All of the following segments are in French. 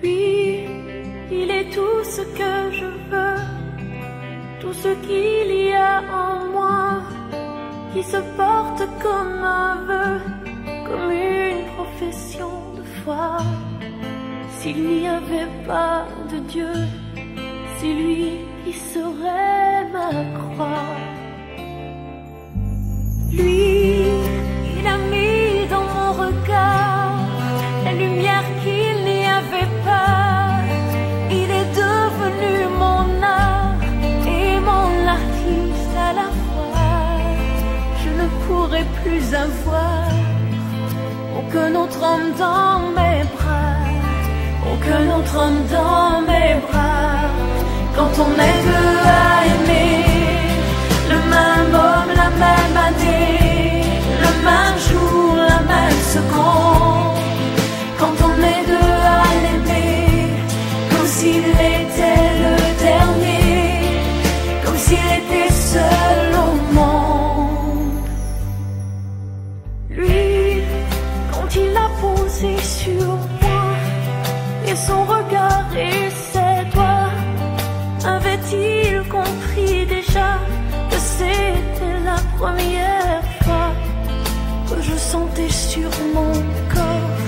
Lui, il est tout ce que je veux, tout ce qu'il y a en moi, qui se porte comme un vœu, comme une profession de foi. S'il n'y avait pas de Dieu, c'est lui qui serait ma croix. Lui, il a mis dans mon regard la lumière qu'il n'y avait pas. Il est devenu mon art et mon artiste à la fois. Je ne pourrai plus avoir aucun autre homme dans mes bras, aucun autre homme dans mes bras. Quand on est deux à aimer, le même homme, la même année, le même jour, la même seconde. Quand on est deux à l'aimer, comme s'il était le dernier, comme s'il était seul au monde. Lui, quand il a posé sur moi, et son regard et ses doigts, avait-il compris déjà que c'était la première fois que je sentais sur mon corps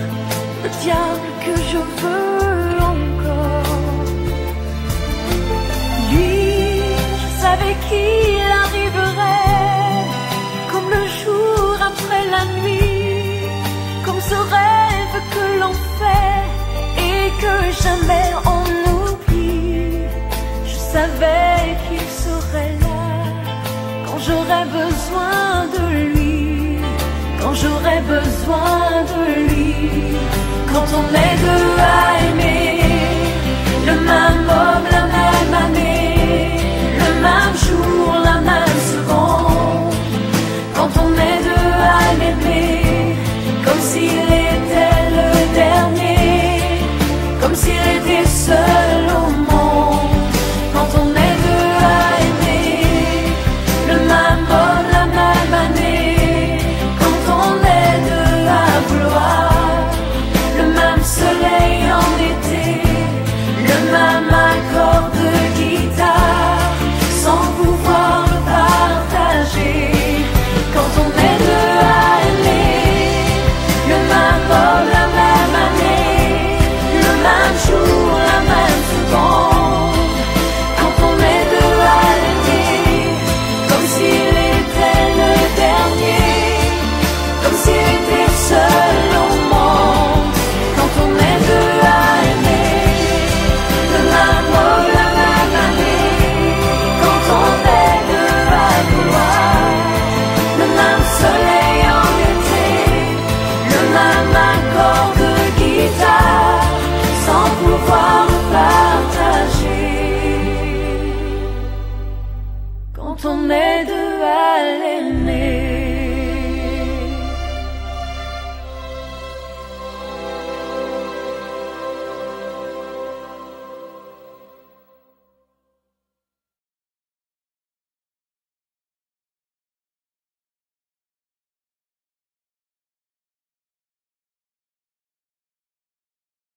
le diable que je veux encore. Lui, je savais qu'il arriverait comme le jour après la nuit, comme ce rêve que l'on fait et que jamais on oublie. Je savais qu'il serait là quand j'aurais besoin de lui, quand j'aurais besoin de lui. Quand on est deux à aimer, le même homme, la même